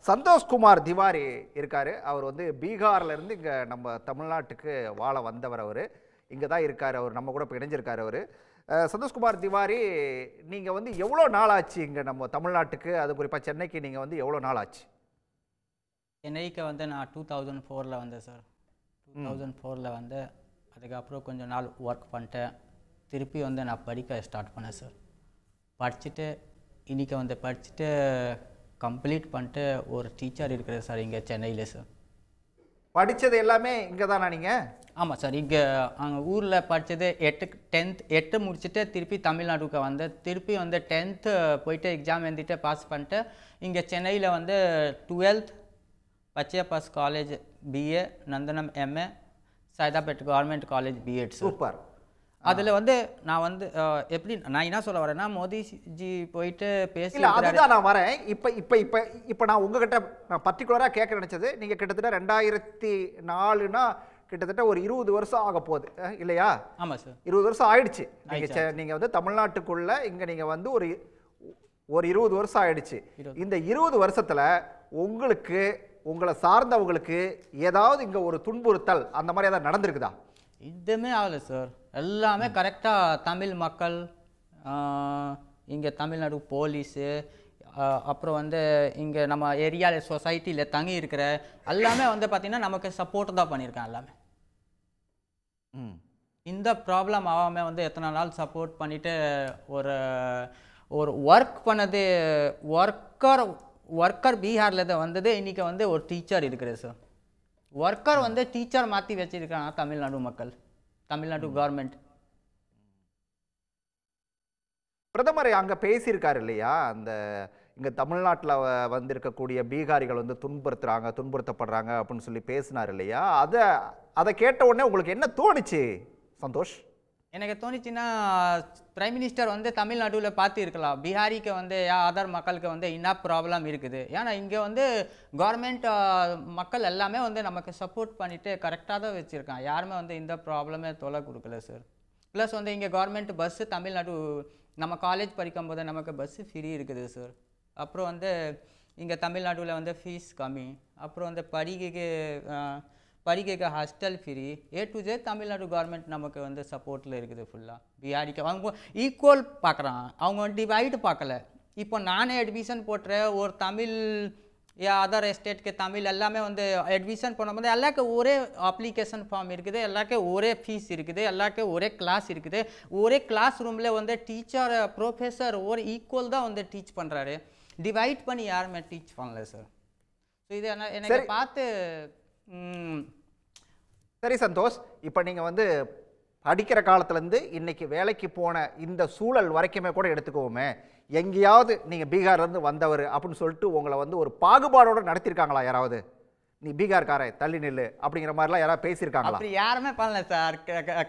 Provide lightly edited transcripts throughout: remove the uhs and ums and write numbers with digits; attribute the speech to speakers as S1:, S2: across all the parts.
S1: சந்தோஷ்குமார் திவாரி இருக்காரு. அவர் வந்து பீகார்ல இருந்து இங்க நம்ம தமிழ்நாட்டுக்கு வாழ வந்தவர் அவரு. இங்க தான் இருக்காரு. அவர் நம்ம கூட இப்ப இணைஞ்சிருக்காரு அவரு. சந்தோஷ்குமார் திவாரி, நீங்க வந்து எவ்வளோ நாள் ஆச்சு இங்க நம்ம தமிழ்நாட்டுக்கு, அது குறிப்பா சென்னைக்கு நீங்க வந்து எவ்வளோ நாள் ஆச்சு?
S2: சென்னைக்கு வந்து நான் 2004 வந்தேன் சார். 2004 வந்து அதுக்கப்புறம் கொஞ்சம் நாள் ஒர்க் பண்ணிட்டேன். திருப்பி வந்து நான் படிக்க ஸ்டார்ட் பண்ணேன் சார். படிச்சுட்டு இன்றைக்கி வந்து படிச்சுட்டு கம்ப்ளீட் பண்ணிட்டு ஒரு டீச்சர் இருக்கிறேன் சார் இங்கே சென்னையில் சார்.
S1: படிச்சது எல்லாமே இங்க தானா நீங்க?
S2: ஆமாம் சார். இங்கே அங்கே ஊரில் படித்தது 8 முடிச்சுட்டு திருப்பி தமிழ்நாட்டுக்கு வந்து திருப்பி வந்து 10th போயிட்டு எக்ஸாம் எழுதிட்டு பாஸ் பண்ணிட்டு இங்கே சென்னையில் வந்து 12th Pachaiyappa's college BA, Nandanam MA, Saidapet government college BEd.
S1: Super.
S2: அதில் வந்து நான் வந்து எப்படி நான் என்ன சொல்ல வரேன்னா, மோடிஜி போயிட்டு பேசி
S1: அதுதான் நான் வரேன். இப்போ நான் உங்ககிட்ட நான் பர்டிகுலராக கேட்க நினைச்சது, நீங்கள் கிட்டத்தட்ட 2004னா கிட்டத்தட்ட ஒரு 20 வருஷம் ஆக போகுது இல்லையா?
S2: ஆமாம் சார்.
S1: 20 வருஷம் ஆயிடுச்சு. நீங்கள் வந்து தமிழ்நாட்டுக்குள்ள இங்கே நீங்கள் வந்து ஒரு 20 வருஷம் ஆயிடுச்சு. இந்த 20 வருஷத்துல உங்களுக்கு உங்களை சார்ந்தவங்களுக்கு ஏதாவது இங்க ஒரு துன்புறுத்தல் அந்த மாதிரி ஏதாவது நடந்திருக்குதா?
S2: இதுவுமே ஆகலை சார். எல்லாமே கரெக்டாக தமிழ் மக்கள், இங்கே தமிழ்நாடு போலீஸு, அப்புறம் வந்து இங்கே நம்ம ஏரியாவில் சொசைட்டியில் தங்கி இருக்கிற எல்லாமே வந்து பார்த்திங்கன்னா நமக்கு சப்போர்ட் தான் பண்ணியிருக்காங்க எல்லாமே. இந்த ப்ராப்ளம் ஆகாமல் வந்து எத்தனை நாள் சப்போர்ட் பண்ணிவிட்டு ஒரு ஒரு ஒர்க் பண்ணது ஒர்க்கர் பீகாரில் தான் வந்தது. இன்றைக்கி வந்து ஒரு டீச்சர் இருக்கிறது சார். ஒர்க்கர் வந்து டீச்சர் மாற்றி வச்சிருக்காங்க தமிழ்நாடு மக்கள், தமிழ்நாடு கவர்மெண்ட்.
S1: பிரதமர் அங்க பேசியிருக்காரு இல்லையா? அந்த இங்க தமிழ்நாட்டில் வந்திருக்கக்கூடிய பீகாரிகள் வந்து துன்புறுத்தப்படுறாங்க அப்படின்னு சொல்லி பேசினார் இல்லையா? அதை கேட்ட உடனே உங்களுக்கு என்ன தோணுச்சு சந்தோஷ்?
S2: எனக்கு தோணுச்சுன்னா, பிரைம் மினிஸ்டர் வந்து தமிழ்நாட்டில் பார்த்து இருக்கலாம், பீகாரிக்கு வந்து அதர் மக்களுக்கு வந்து என்ன ப்ராப்ளம் இருக்குது. ஏன்னா இங்கே வந்து கவர்மெண்ட் மக்கள் எல்லாமே வந்து நமக்கு சப்போர்ட் பண்ணிவிட்டு கரெக்டாக தான் வச்சுருக்கான். யாருமே வந்து இந்த ப்ராப்ளமே தொலை கொடுக்கல சார். ப்ளஸ் வந்து இங்கே கவர்மெண்ட் பஸ்ஸு தமிழ்நாடு நம்ம காலேஜ் படிக்கும்போது நமக்கு பஸ்ஸு ஃப்ரீ இருக்குது சார். அப்புறம் வந்து இங்கே தமிழ்நாட்டில் வந்து ஃபீஸ் கம்மி. அப்புறம் வந்து படிக்க hostel free. A to Z Tamil Nadu government நமக்கு வந்து சப்போர்ட்டில் இருக்குது ஃபுல்லாக. பிஆரிக்கு அவங்க ஈக்குவல் பார்க்குறான், அவங்க டிவைடு பார்க்கல. இப்போ நானே அட்மிஷன் போட்டுறேன் ஒரு தமிழ் அதர் எஸ்டேட்க்கு தமிழ் எல்லாமே வந்து அட்மிஷன் பண்ணும்போது எல்லாருக்கும் ஒரே அப்ளிகேஷன் ஃபார்ம் இருக்குது, எல்லாருக்கும் ஒரே ஃபீஸ் இருக்குது, எல்லாருக்கும் ஒரே கிளாஸ் இருக்குது. ஒரே கிளாஸ் ரூமில் வந்து டீச்சர் ப்ரொஃபஸர் ஒரு ஈக்குவல் தான் வந்து டீச் பண்ணுறாரு. டிவைட் பண்ணி யாருமே டீச் பண்ணல சார். ஸோ இது எனக்கு பார்த்து
S1: சரி சந்தோஷ், இப்போ நீங்கள் வந்து படிக்கிற காலத்துலேருந்து இன்னைக்கு வேலைக்கு போன இந்த சூழல் வரைக்குமே கூட எடுத்துக்கோமே, எங்கேயாவது நீங்கள் பீகார்லேருந்து வந்தவர் அப்படின்னு சொல்லிட்டு உங்களை வந்து ஒரு பாகுபாடோடு நடத்திருக்காங்களா யாராவது? நீ பீகார்காரை தள்ளி நில்லு அப்படிங்கிற மாதிரிலாம் யாராவது பேசியிருக்காங்களா?
S2: அப்படி யாருமே பண்ணல சார்.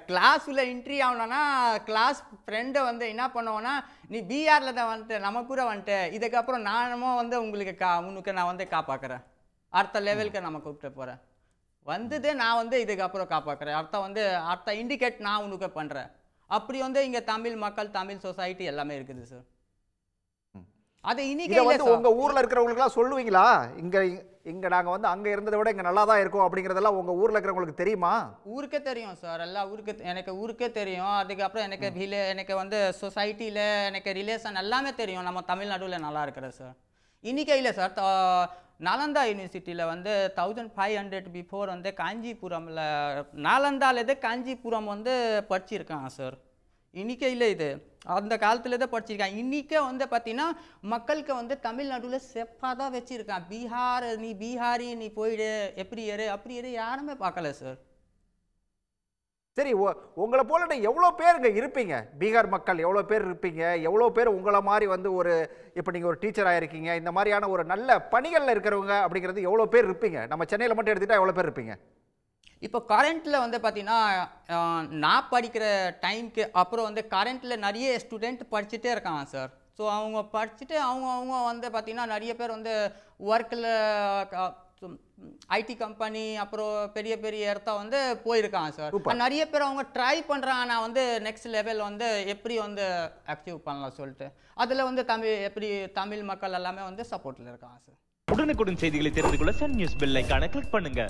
S2: கிளாஸில் என்ட்ரி ஆகணும்னா கிளாஸ் ஃப்ரெண்டை வந்து என்ன பண்ணுவோன்னா, நீ பீகாரில் தான் வந்துட்டு நம்ம கூட வந்துட்டு இதுக்கப்புறம் நானும் வந்து உனக்கு நான் வந்து காப்பாக்குறேன், அடுத்த லெவலுக்கு நம்ம கூப்பிட்டு போகிறேன், வந்ததே நான் வந்து இதுக்கப்புறம் காப்பாக்குறேன், அடுத்த இண்டிகேட் நான் உனக்கு பண்ணுறேன். அப்படி வந்து இங்கே தமிழ் மக்கள், தமிழ் சொசைட்டி எல்லாமே இருக்குது சார். அது இன்னைக்கு
S1: வந்து உங்க ஊர்ல இருக்கிறவங்களுக்குலாம் சொல்லுவீங்களா? இங்க நாங்க வந்து அங்க இருந்ததை விட இங்க நல்லா தான் இருக்கும் அப்படிங்கறதெல்லாம் உங்க ஊர்ல இருக்கிறவங்களுக்கு தெரியுமா?
S2: ஊருக்கே தெரியும் சார். எல்லாம் ஊருக்கே தெரியும். அதுக்கப்புறம் எனக்கு வந்து சொசைட்டியில் எனக்கு ரிலேஷன் எல்லாமே தெரியும். நம்ம தமிழ்நாடுல நல்லா இருக்கிற சார். இன்னைக்கு இல்லை சார். நாலந்தா யூனிவர்சிட்டியில் வந்து 1500 பிஃபோர் வந்து காஞ்சிபுரமில் நாலந்தாலேருந்து காஞ்சிபுரம் வந்து படிச்சிருக்காங்க சார். இன்றைக்கே இல்லை, இது அந்த காலத்தில் தான் படிச்சிருக்காங்க. இன்றைக்கே வந்து பார்த்தீங்கன்னா மக்களுக்கு வந்து தமிழ்நாடுல செப்பாக தான் வச்சுருக்கான். நீ பீகாரி நீ போயிடு, எப்படி அப்படி யாருமே பார்க்கல சார்.
S1: சரி, உங்களை போல எவ்வளோ பேர் இங்கே இருப்பீங்க? பீகார் மக்கள் எவ்வளோ பேர் இருப்பீங்க? எவ்வளோ பேர் உங்களை மாதிரி வந்து இப்போ நீங்கள் ஒரு டீச்சராக இருக்கீங்க, இந்த மாதிரியான ஒரு நல்ல பணிகளில் இருக்கிறவங்க அப்படிங்கிறது எவ்வளோ பேர் இருப்பீங்க? நம்ம சென்னையில் மட்டும் எடுத்துகிட்டா எவ்வளோ பேர் இருப்பீங்க?
S2: இப்போ கரண்ட்டில் வந்து பார்த்தீங்கன்னா நான் படிக்கிற டைமுக்கு அப்புறம் வந்து கரண்ட்டில் நிறைய ஸ்டூடெண்ட் படிச்சுட்டே இருக்காங்க சார். ஸோ அவங்க படிச்சுட்டு அவங்க வந்து பார்த்தீங்கன்னா நிறைய பேர் வந்து ஒர்க்கில் ஐடி கம்பெனி அப்புறம் பெரிய பெரிய இடத்த வந்து போயிருக்காங்க சார். நிறைய பேர் அவங்க ட்ரை பண்ணுறாங்க, நான் வந்து நெக்ஸ்ட் லெவல் வந்து எப்படி வந்து அச்சீவ் பண்ணலாம் சொல்லிட்டு. அதில் வந்து தமிழ் மக்கள் எல்லாமே வந்து சப்போர்ட்டில் இருக்காங்க சார்.
S3: உடனுக்குடன் செய்திகளை தெரிந்து கொள்ள சன் நியூஸ் பெல் ஐகானை கிளிக் பண்ணுங்க.